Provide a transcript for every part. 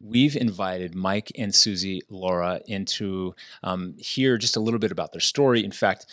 we've invited Mike and Susie Lara into hear just a little bit about their story. In fact,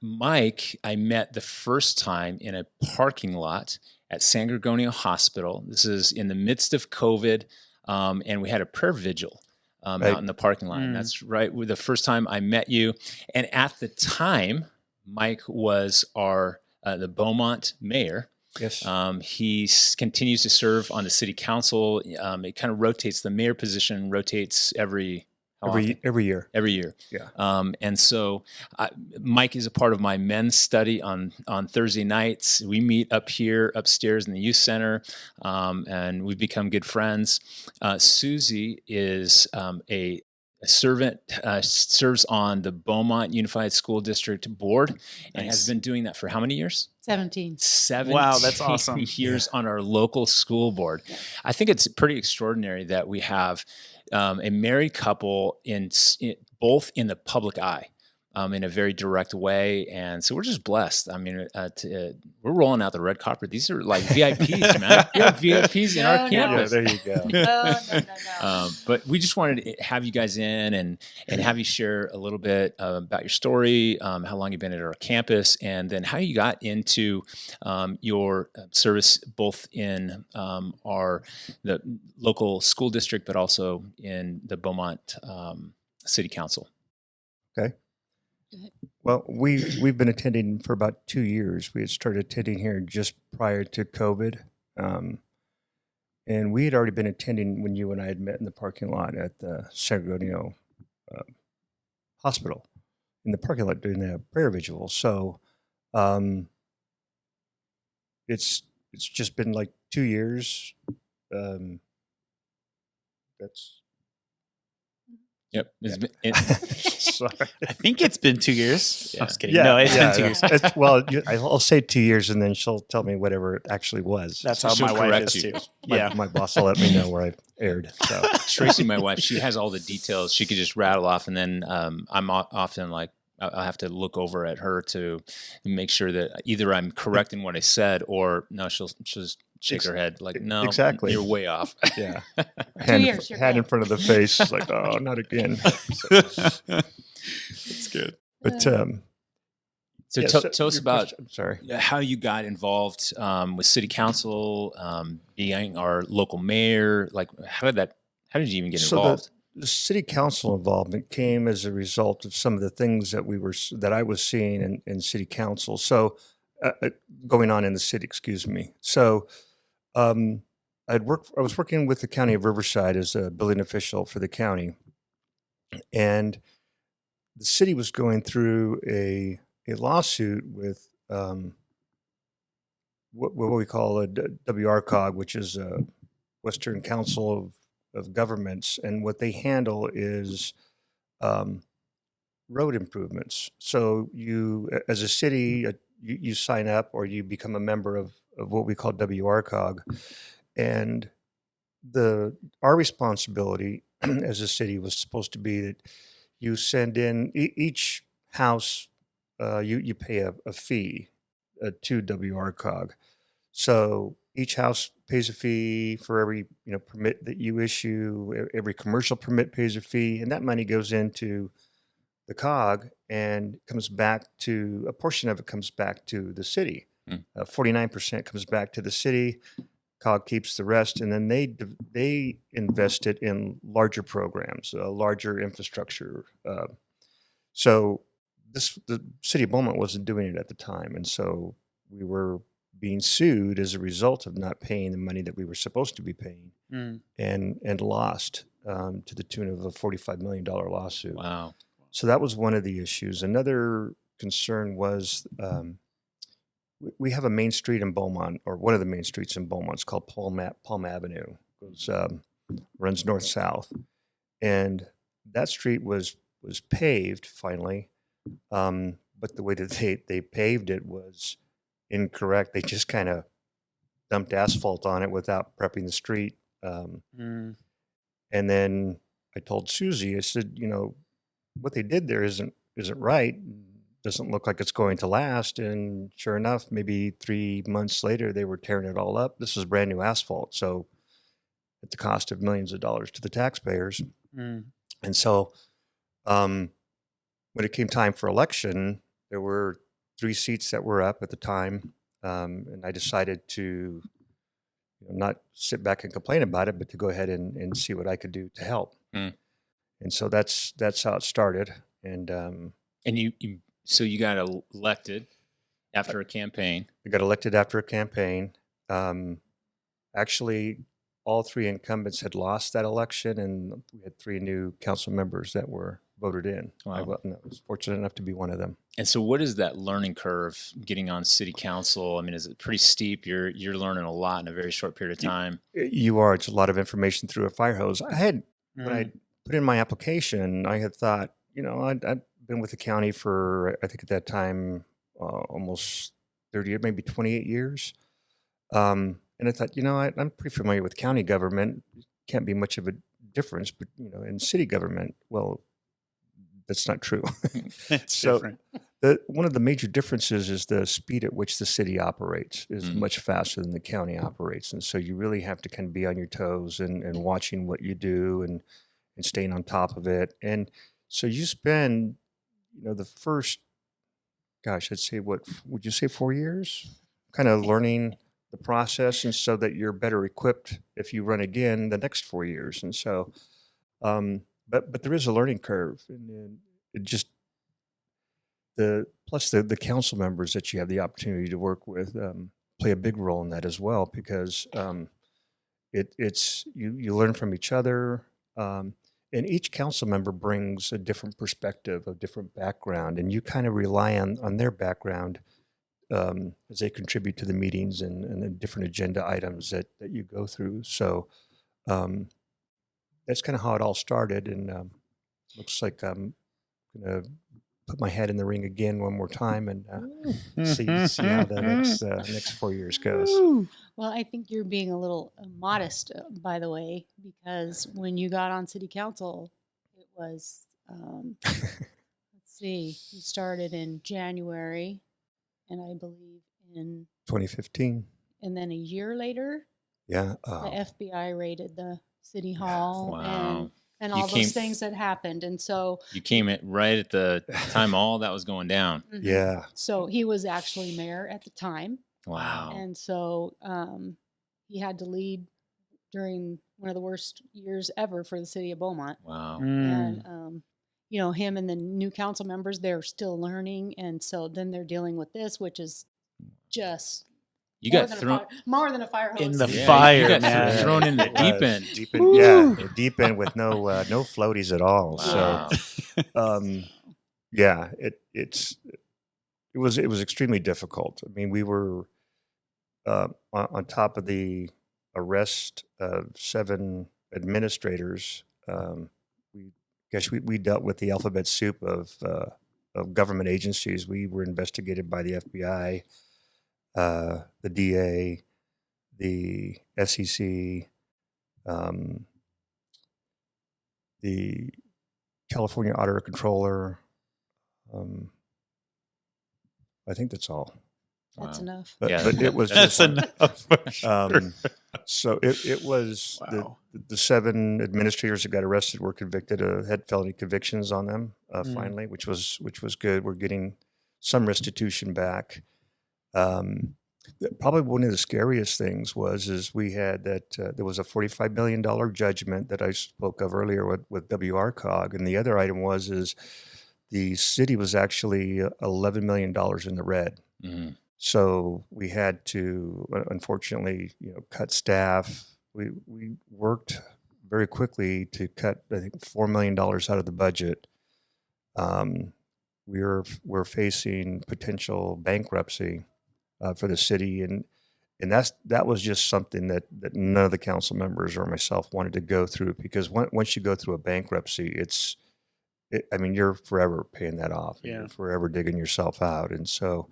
Mike, I met the first time in a parking lot at San Gregorio Hospital. This is in the midst of COVID, and we had a prayer vigil Right. out in the parking lot. And that's right. The first time I met you. And at the time, Mike was the Beaumont mayor. Yes. He continues to serve on the city council. It kind of rotates. The mayor position rotates every year. Every year. Yeah. And so Mike is a part of my men's study on Thursday nights. We meet up here upstairs in the youth center, and we've become good friends. Susie is a servant, serves on the Beaumont Unified School District Board, and has been doing that for how many years? 17. 17 Wow, that's awesome. years on our local school board. Yeah. I think it's pretty extraordinary that we have a married couple both in the public eye, in a very direct way. And so we're just blessed. I mean, we're rolling out the red carpet. These are like VIPs, man. We have VIPs in our campus. Yeah, there you go. No. But we just wanted to have you guys in and have you share a little bit about your story, how long you've been at our campus, and then how you got into your service both in the local school district, but also in the Beaumont City Council. Okay. Well, we've been attending for about 2 years. We had started attending here just prior to COVID. And we had already been attending when you and I had met in the parking lot at the San Gregorio Hospital, in the parking lot doing the prayer vigil. So it's just been like 2 years. Yep. Sorry. I think it's been 2 years. Yeah. I'm just kidding. No, it's been 2 years. I'll say 2 years, and then she'll tell me whatever it actually was. That's how She'll my wife correct is you. too. My boss will let me know where I aired. So Tracy, my wife, she has all the details. She could just rattle off, and then I'm often like, I'll have to look over at her to make sure that either I'm correct in what I said, or no, she'll just shake her head like, no, exactly. you're way off. Yeah. 2 years. Hand in front of the face, like, oh, not again. That's good. But So tell us about I'm sorry. how you got involved with city council, being our local mayor. Like, how did you even get involved? The city council involvement came as a result of some of the things that I was seeing in city council. So going on in the city, excuse me. So I was working with the county of Riverside as a building official for the county, and the city was going through a lawsuit with what we call a WRCOG, which is a Western Council of Governments, and what they handle is road improvements. So you, as a city, you sign up or you become a member of what we call WRCOG, and our responsibility as a city was supposed to be that you send in each house, you pay a fee to WRCOG. So each house pays a fee for every permit that you issue. Every commercial permit pays a fee, and that money goes into the COG and comes back to a portion of it comes back to the city. 49% comes back to the city. COG keeps the rest, and then they invest it in larger programs, larger infrastructure. So the city of Beaumont wasn't doing it at the time, and so we were being sued as a result of not paying the money that we were supposed to be paying, and lost to the tune of a $45 million lawsuit. Wow. So that was one of the issues. Another concern was we have a main street in Beaumont, or one of the main streets in Beaumont. It's called Palm Avenue. It runs north-south. And that street was paved finally, but the way that they paved it was incorrect. They just kind of dumped asphalt on it without prepping the street. And then I told Susie, I said, what they did there isn't right. Doesn't look like it's going to last. And sure enough, maybe 3 months later, they were tearing it all up. This was brand new asphalt. So at the cost of millions of dollars to the taxpayers. Mm. And so when it came time for election, there were 3 seats that were up at the time. And I decided to not sit back and complain about it, but to go ahead and see what I could do to help. Mm. And so that's how it started. And so you got elected after a campaign. I got elected after a campaign. Actually, all 3 incumbents had lost that election, and we had 3 new council members that were voted in. Wow. I was fortunate enough to be one of them. And so what is that learning curve getting on city council? I mean, is it pretty steep? You're learning a lot in a very short period of time. You are. It's a lot of information through a fire hose. I had, when I Mm. put in my application, I had thought, I'd been with the county for, I think at that time, almost 30 years, maybe 28 years. And I thought, I'm pretty familiar with county government. Can't be much of a difference, but, in city government, well, that's not true. It's So- different. One of the major differences is the speed at which the city operates is Mm. much faster than the county operates. And so you really have to kind of be on your toes and watching what you do and staying on top of it. And so you spend, the first, gosh, I'd say what, would you say 4 years? Kind of learning the process, and so that you're better equipped if you run again the next 4 years. And so, but there is a learning curve, and then it just, plus the council members that you have the opportunity to work with play a big role in that as well, because it's you learn from each other, and each council member brings a different perspective, a different background, and you kind of rely on their background as they contribute to the meetings and the different agenda items that you go through. So that's kind of how it all started, and looks like I'm gonna put my head in the ring again one more time and see how the next 4 years goes. Well, I think you're being a little modest, by the way, because when you got on city council, it was, let's see, you started in January, and I believe 2015. and then a year later, Yeah. the FBI raided the city hall Wow. and You all came- those things that happened. And so, You came at right at the time all that was going down. mhm. Yeah. So he was actually mayor at the time. Wow. And so he had to lead during one of the worst years ever for the city of Beaumont. Wow. And, him and the new council members, they're still learning. And so then they're dealing with this, which is just You more got than a thrown more than a fire hose. In the Yeah, fire, you got man. thrown in the It deep was end. Deep end, yeah, deep end with no floaties at all. Wow. So, yeah, it was extremely difficult. I mean, we were on top of the arrest of 7 administrators. We dealt with the alphabet soup of government agencies. We were investigated by the FBI, the DA, the SEC, the California Auditor Controller. I think that's all. That's Wow. enough. But, Yeah, but it was That's just, enough for sure. so it was Wow. the 7 administrators that got arrested were convicted, had felony convictions on them finally, which was good. We're getting some restitution back. Probably one of the scariest things is we had that there was a $45 million judgment that I spoke of earlier with WRCOG, and the other item is the city was actually $11 million in the red. Mhm. So we had to, unfortunately, cut staff. We worked very quickly to cut, I think, $4 million out of the budget. We're facing potential bankruptcy for the city, and that was just something that none of the council members or myself wanted to go through, because once you go through a bankruptcy, you're forever paying that off. Yeah. You're forever digging yourself out, and so.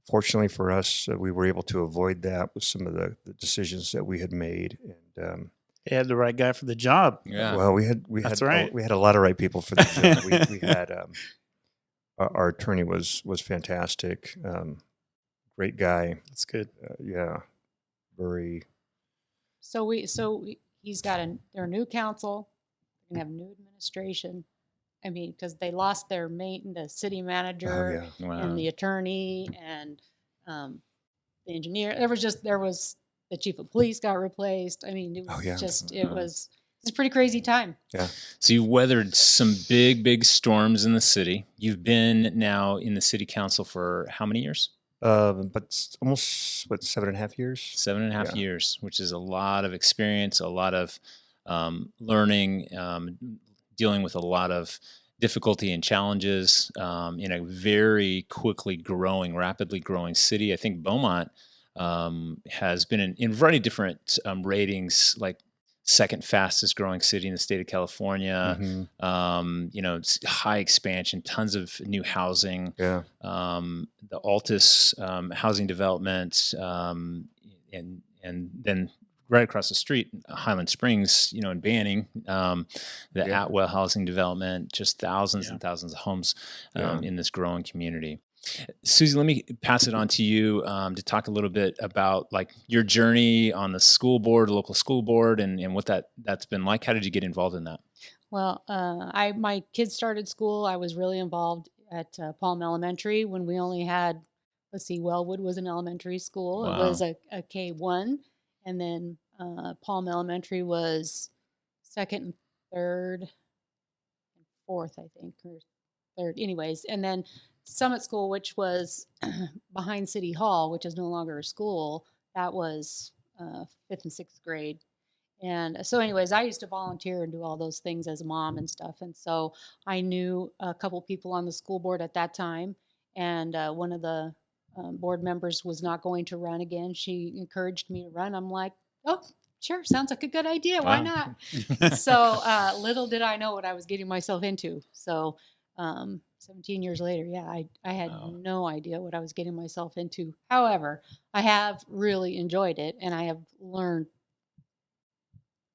Fortunately for us, we were able to avoid that with some of the decisions that we had made. And They had the right guy for the job. Yeah. well, we had That's right. we had a lot of right people for the job. We had our attorney was fantastic, great guy. That's good. Yeah, very He's got their new council. They're gonna have new administration. I mean, because they lost the city Oh manager yeah. Wow. and the attorney and the engineer. There was the chief of police got replaced. I mean, it Oh was yeah. it's a pretty crazy time. Yeah. So you've weathered some big storms in the city. You've been now in the city council for how many years? But almost 7.5 years. 7.5 Yeah. years, which is a lot of experience, a lot of learning, dealing with a lot of difficulty and challenges in a very rapidly growing city. I think Beaumont has been in a variety of different ratings, like second fastest growing city in the state of California. Mhm. It's high expansion, tons of new housing. Yeah. The Altus housing development, and then right across the street, Highland Springs, in Banning, the Yeah. Atwell housing development, just thousands Yeah. and thousands of homes Yeah. in this growing community. Susie, let me pass it on to you to talk a little bit about like your journey on the local school board, and what that's been like. How did you get involved in that? Well, my kids started school. I was really involved at Palm Elementary when we only had, Wellwood was an elementary school. It was Wow. a K-1, and then Palm Elementary was second and third and fourth, I think, or third. Anyways, and then Summit School, which was behind City Hall, which is no longer a school, that was fifth and sixth grade. And so, anyways, I used to volunteer and do all those things as a mom and stuff. And so I knew a couple people on the school board at that time. And one of the board members was not going to run again. She encouraged me to run. I'm like, oh, sure, sounds like a good idea. Why Wow. not? So little did I know what I was getting myself into. So 17 years later, yeah, I had Wow. no idea what I was getting myself into. However, I have really enjoyed it, and I have learned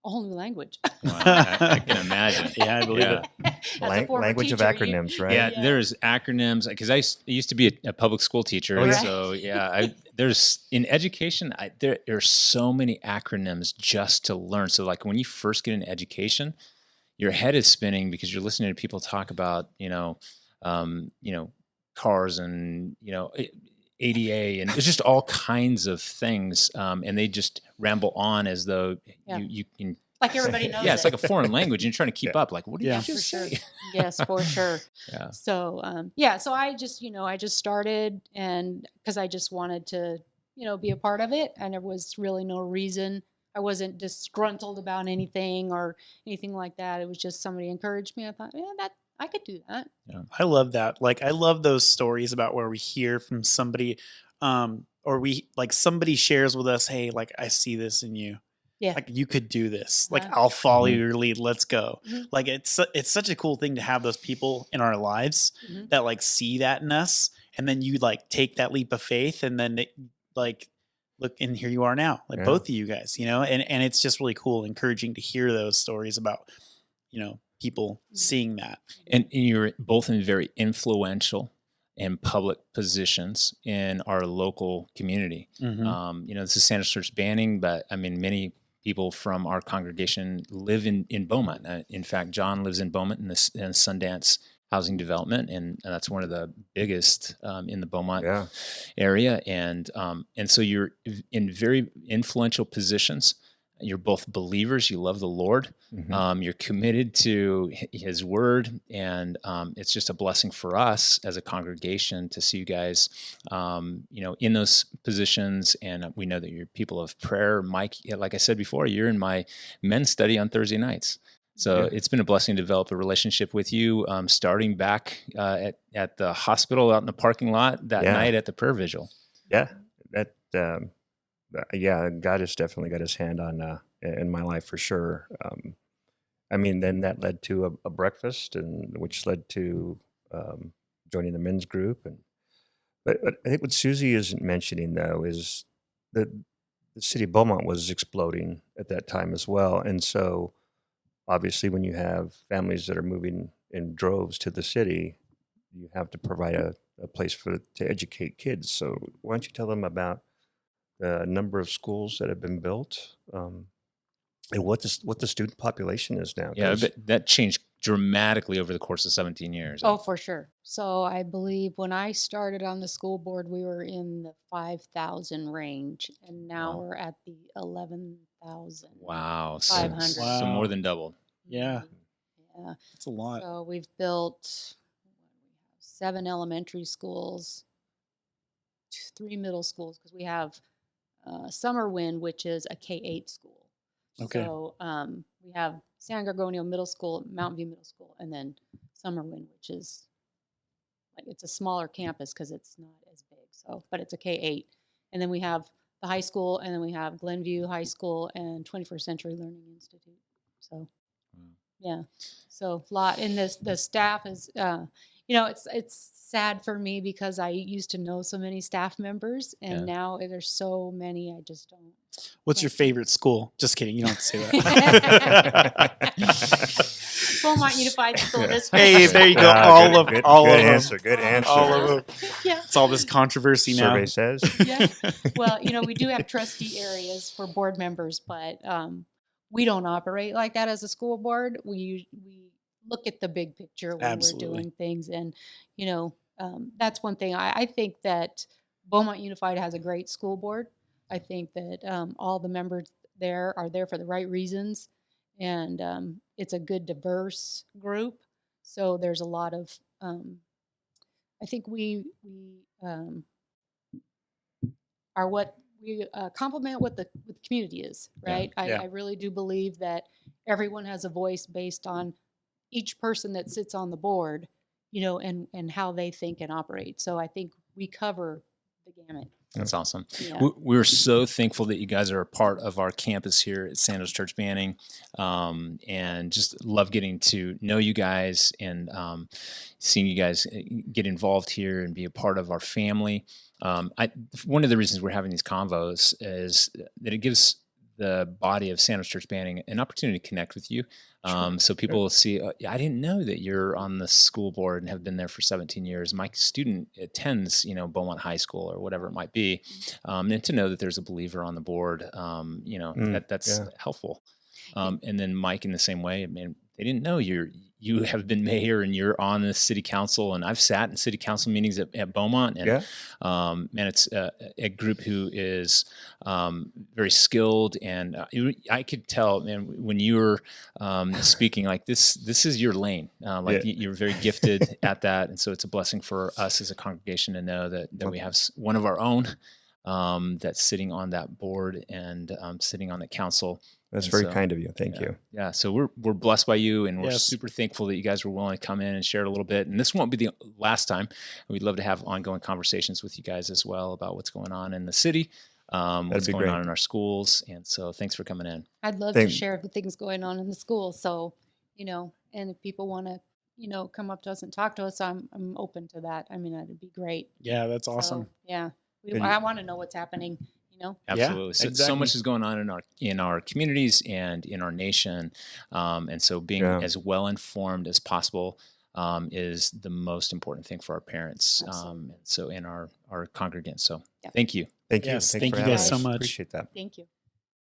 a whole new language. Wow, I can imagine. Yeah, I believe Yeah. it. As a former Language of teacher, acronyms, right? Yeah, Yeah. there's acronyms because I used to be a public school teacher. Oh, and yeah? So yeah, there's in education, there are so many acronyms just to learn. So like when you first get into education, your head is spinning because you're listening to people talk about, cars and, ADA, and there's just all kinds of things. And they just ramble on as though Yeah. you can. like everybody knows Yeah, it's it. like a foreign language and you're trying to keep up. Like, what did Yeah. you For just sure. say? Yes, for sure. Yeah. So so I just started, and because I just wanted to be a part of it, and there was really no reason. I wasn't disgruntled about anything or anything like that. It was just somebody encouraged me. I thought, yeah, that I could do that. I love that. Like, I love those stories about where we hear from somebody, or we like somebody shares with us, hey, like I see this in you. Yeah. Like you could do this. Like Uh-huh. I'll follow Mhm. your lead. Let's go. Mhm. Like it's such a cool thing to have those people in our lives Mhm. that like see that in us, and then you like take that leap of faith, and then like look, and here you are now, like Yeah. both of you guys, and it's just really cool, encouraging to hear those stories about people seeing that. And you're both in very influential and public positions in our local community. This is Sandals Church Banning, but I mean, many people from our congregation live in Beaumont. In fact, John lives in Beaumont in Sundance housing development, and that's one of the biggest in the Beaumont Yeah. area. And so you're in very influential positions. You're both believers. You love the Lord. Mhm. You're committed to His Word, and it's just a blessing for us as a congregation to see you guys, in those positions. And we know that you're people of prayer. Mike, like I said before, you're in my men's study on Thursday nights. So Yeah. it's been a blessing to develop a relationship with you, starting back at the hospital out in the parking lot that Yeah. night at the prayer vigil. Yeah. That yeah, God has definitely got His hand on in my life for sure. I mean, then that led to a breakfast, and which led to joining the men's group. But I think what Susie isn't mentioning though is that the city of Beaumont was exploding at that time as well, and so obviously when you have families that are moving in droves to the city, you have to provide a place to educate kids. So why don't you tell them about the number of schools that have been built And what the student population is now? Yeah, 'Cause- but that changed dramatically over the course of 17 years. Oh, for sure. So I believe when I started on the school board, we were in the 5,000 range, and now Wow. we're at the 11,000. Wow. 500. So more Wow. than doubled. Yeah. Yeah. That's a lot. So we've built 7 elementary schools, 3 middle schools, because we have Summerwind, which is a K-8 school. Okay. So we have San Gorgonio Middle School, Mountain View Middle School, and then Summerwind, which is like it's a smaller campus because it's not as big. So, but it's a K-8, and then we have the high school, and then we have Glenview High School and 21st Century Learning Institute. So, yeah, so a lot. And the staff is, it's sad for me because I used to know so many staff members, and Yeah. now there's so many I just don't. What's your favorite school? Just kidding. You don't have to say that. Beaumont Unified School District. Hey, there you go. Ah, all good- of good- all good of them. answer. Good answer. All of them. Yeah. It's all this controversy now. Survey says. Yeah. Well, we do have trustee areas for board members, but we don't operate like that as a school board. We look at the big picture when Absolutely. we're doing things, and that's one thing. I think that Beaumont Unified has a great school board. I think that all the members there are there for the right reasons, and it's a good diverse group. So there's a lot of I think we are what we complement what the community is, right? Yeah. I really do believe that everyone has a voice based on each person that sits on the board, and how they think and operate. So I think we cover the gamut. That's awesome. Yeah. We're so thankful that you guys are a part of our campus here at Sandals Church Banning, and just love getting to know you guys and seeing you guys get involved here and be a part of our family. One of the reasons we're having these convos is that it gives the body of Sandals Church Banning an opportunity to connect with you. So people will see, I didn't know that you're on the school board and have been there for 17 years. My student attends, Beaumont High School or whatever it might be. And to know that there's a believer on the board, that's helpful. And then Mike in the same way, they didn't know you have been mayor and you're on the city council, and I've sat in city council meetings at Beaumont, and it's a group who is very skilled, and I could tell, man, when you were speaking, like this is your lane, you're very gifted at that, and so it's a blessing for us as a congregation to know that we have one of our own that's sitting on that board and sitting on the council. That's very kind of you. Thank you. Yeah. So we're blessed by you, and we're Yes. super thankful that you guys were willing to come in and share a little bit. And this won't be the last time. We'd love to have ongoing conversations with you guys as well about what's going on in the city, what's going on in our schools. And so thanks for coming in. I'd love to share the things going on in the school. So, and if people want to, come up to us and talk to us, I'm open to that. I mean, that'd be great. Yeah, that's awesome. So, yeah. I want to know what's happening, Absolutely. So exactly. much is going on in our communities and in our nation. And so being as well informed as possible is the most important thing for our parents. So in our congregants. So thank you. Thank you. Yes, Thanks thank for you having guys so us. much. Appreciate that. Thank you.